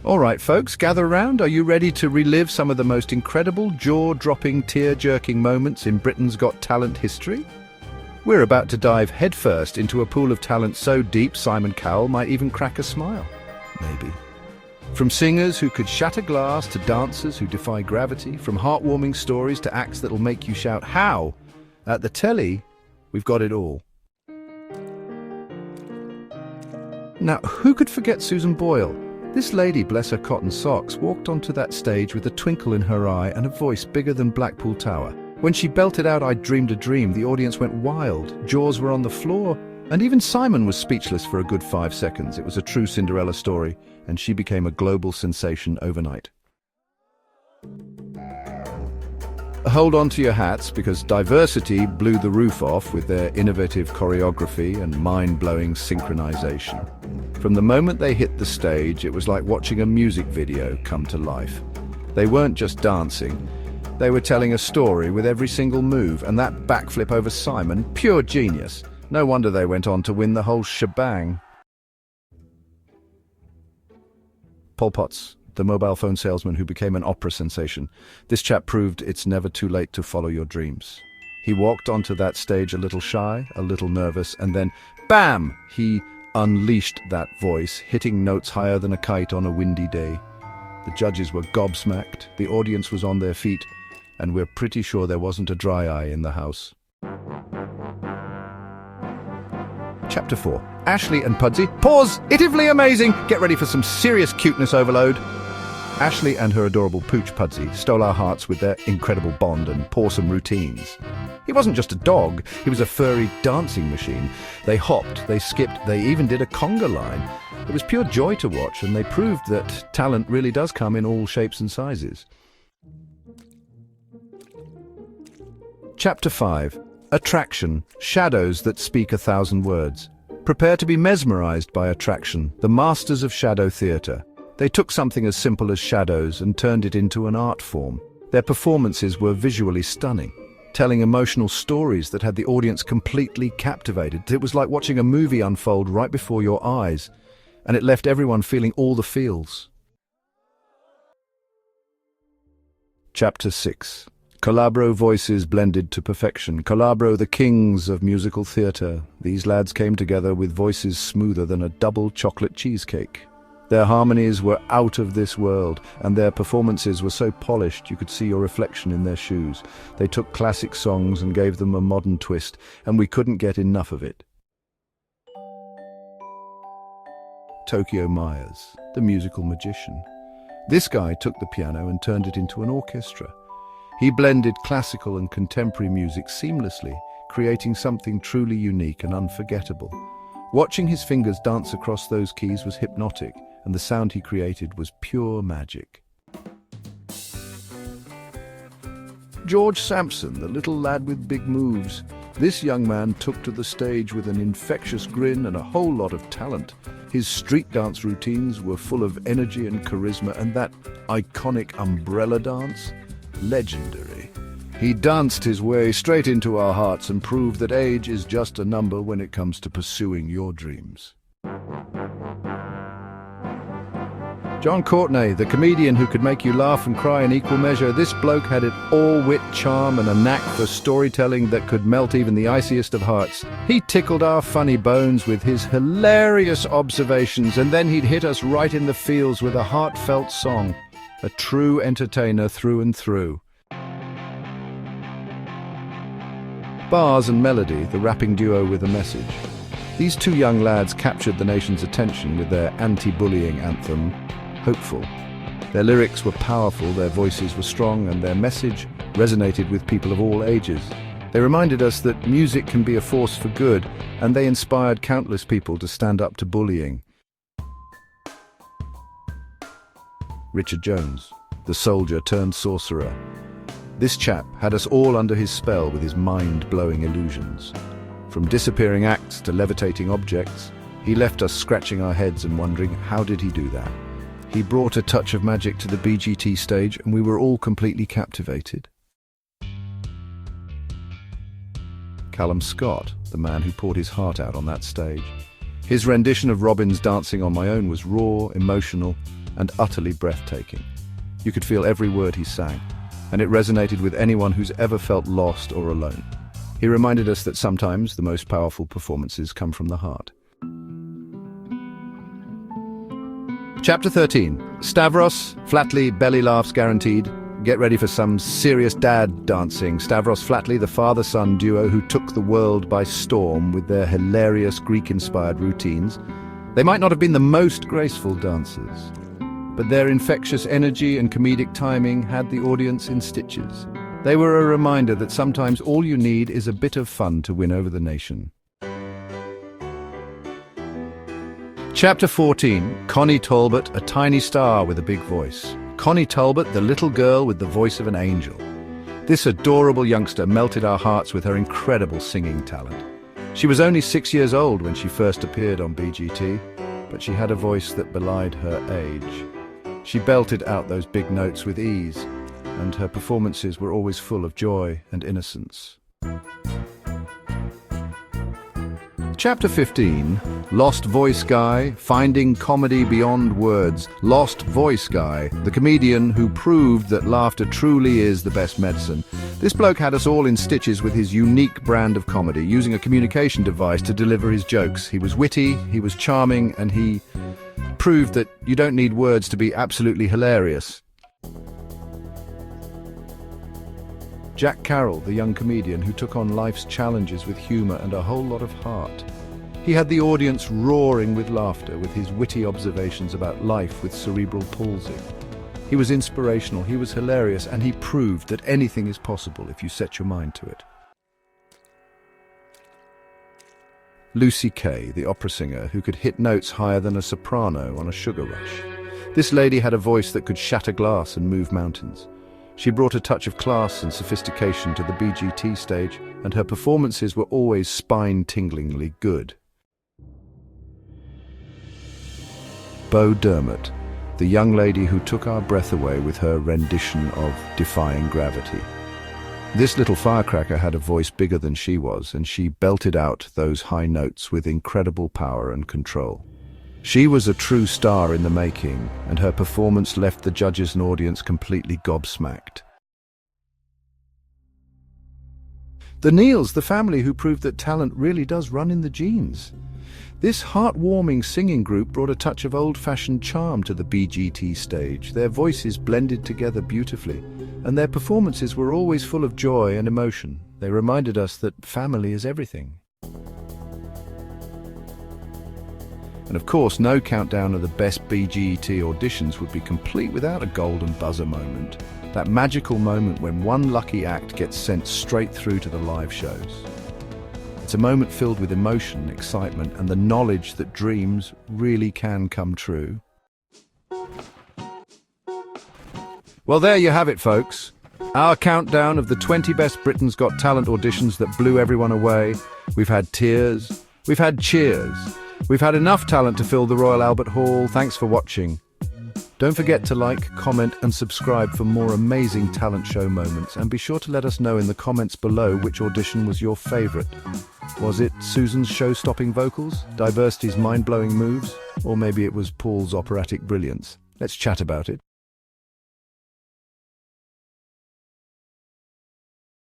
All right, folks, gather around. Are you ready to relive some of the most incredible, jaw-dropping, tear-jerking moments in Britain's Got Talent history? We're about to dive headfirst into a pool of talent so deep Simon Cowell might even crack a smile. Maybe. From singers who could shatter glass to dancers who defy gravity, from heartwarming stories to acts that'll make you shout, "How?" At the telly, we've got it all. Now, who could forget Susan Boyle? This lady, bless her cotton socks, walked onto that stage with a twinkle in her eye and a voice bigger than Blackpool Tower. When she belted out "I Dreamed a Dream," the audience went wild, jaws were on the floor, and even Simon was speechless for a good 5 seconds. It was a true Cinderella story, and she became a global sensation overnight. Hold on to your hats, because Diversity blew the roof off with their innovative choreography and mind-blowing synchronization. From the moment they hit the stage, it was like watching a music video come to life. They weren't just dancing, they were telling a story with every single move, and that backflip over Simon, pure genius. No wonder they went on to win the whole shebang. Pol Pot's the mobile phone salesman who became an opera sensation. This chap proved it's never too late to follow your dreams. He walked onto that stage a little shy, a little nervous, and then, bam! He unleashed that voice, hitting notes higher than a kite on a windy day. The judges were gobsmacked, the audience was on their feet, and we're pretty sure there wasn't a dry eye in the house. Chapter 4. Ashley and Pudsey. Positively amazing! Get ready for some serious cuteness overload. Ashley and her adorable pooch Pudsey stole our hearts with their incredible bond and pawsome routines. He wasn't just a dog, he was a furry dancing machine. They hopped, they skipped, they even did a conga line. It was pure joy to watch, and they proved that talent really does come in all shapes and sizes. Chapter 5. Attraction. Shadows that speak 1,000 words. Prepare to be mesmerized by attraction, the masters of shadow theatre. They took something as simple as shadows and turned it into an art form. Their performances were visually stunning, telling emotional stories that had the audience completely captivated. It was like watching a movie unfold right before your eyes, and it left everyone feeling all the feels. Chapter 6. Calabro voices blended to perfection. Calabro, the kings of musical theatre. These lads came together with voices smoother than a double chocolate cheesecake. Their harmonies were out of this world, and their performances were so polished you could see your reflection in their shoes. They took classic songs and gave them a modern twist, and we couldn't get enough of it. Tokyo Myers, the musical magician. This guy took the piano and turned it into an orchestra. He blended classical and contemporary music seamlessly, creating something truly unique and unforgettable. Watching his fingers dance across those keys was hypnotic, and the sound he created was pure magic. George Sampson, the little lad with big moves. This young man took to the stage with an infectious grin and a whole lot of talent. His street dance routines were full of energy and charisma, and that iconic umbrella dance, legendary. He danced his way straight into our hearts and proved that age is just a number when it comes to pursuing your dreams. John Courtney, the comedian who could make you laugh and cry in equal measure. This bloke had it all: wit, charm, and a knack for storytelling that could melt even the iciest of hearts. He tickled our funny bones with his hilarious observations, and then he'd hit us right in the feels with a heartfelt song. A true entertainer through and through. Bars and Melody, the rapping duo with a message. These two young lads captured the nation's attention with their anti-bullying anthem, Hopeful. Their lyrics were powerful, their voices were strong, and their message resonated with people of all ages. They reminded us that music can be a force for good, and they inspired countless people to stand up to bullying. Richard Jones, the soldier turned sorcerer. This chap had us all under his spell with his mind-blowing illusions. From disappearing acts to levitating objects, he left us scratching our heads and wondering, how did he do that? He brought a touch of magic to the BGT stage, and we were all completely captivated. Callum Scott, the man who poured his heart out on that stage. His rendition of Robin's Dancing on My Own was raw, emotional, and utterly breathtaking. You could feel every word he sang, and it resonated with anyone who's ever felt lost or alone. He reminded us that sometimes the most powerful performances come from the heart. Chapter 13. Stavros, Flatley, belly laughs guaranteed. Get ready for some serious dad dancing. Stavros Flatley, the father-son duo who took the world by storm with their hilarious Greek-inspired routines. They might not have been the most graceful dancers, but their infectious energy and comedic timing had the audience in stitches. They were a reminder that sometimes all you need is a bit of fun to win over the nation. Chapter 14. Connie Talbot, a tiny star with a big voice. Connie Talbot, the little girl with the voice of an angel. This adorable youngster melted our hearts with her incredible singing talent. She was only 6 years old when she first appeared on BGT, but she had a voice that belied her age. She belted out those big notes with ease, and her performances were always full of joy and innocence. Chapter 15. Lost Voice Guy, finding comedy beyond words. Lost Voice Guy, the comedian who proved that laughter truly is the best medicine. This bloke had us all in stitches with his unique brand of comedy, using a communication device to deliver his jokes. He was witty, he was charming, and he proved that you don't need words to be absolutely hilarious. Jack Carroll, the young comedian who took on life's challenges with humor and a whole lot of heart. He had the audience roaring with laughter with his witty observations about life with cerebral palsy. He was inspirational, he was hilarious, and he proved that anything is possible if you set your mind to it. Lucy Kay, the opera singer who could hit notes higher than a soprano on a sugar rush. This lady had a voice that could shatter glass and move mountains. She brought a touch of class and sophistication to the BGT stage, and her performances were always spine-tinglingly good. Bo Dermott, the young lady who took our breath away with her rendition of Defying Gravity. This little firecracker had a voice bigger than she was, and she belted out those high notes with incredible power and control. She was a true star in the making, and her performance left the judges and audience completely gobsmacked. The Neils, the family who proved that talent really does run in the genes. This heartwarming singing group brought a touch of old-fashioned charm to the BGT stage. Their voices blended together beautifully, and their performances were always full of joy and emotion. They reminded us that family is everything. And of course, no countdown of the best BGT auditions would be complete without a golden buzzer moment. That magical moment when one lucky act gets sent straight through to the live shows. It's a moment filled with emotion, excitement, and the knowledge that dreams really can come true. Well, there you have it, folks. Our countdown of the 20 best Britain's Got Talent auditions that blew everyone away. We've had tears. We've had cheers. We've had enough talent to fill the Royal Albert Hall. Thanks for watching. Don't forget to like, comment and subscribe for more amazing talent show moments, and be sure to let us know in the comments below which audition was your favourite. Was it Susan's show-stopping vocals, Diversity's mind-blowing moves, or maybe it was Paul's operatic brilliance? Let's chat about it.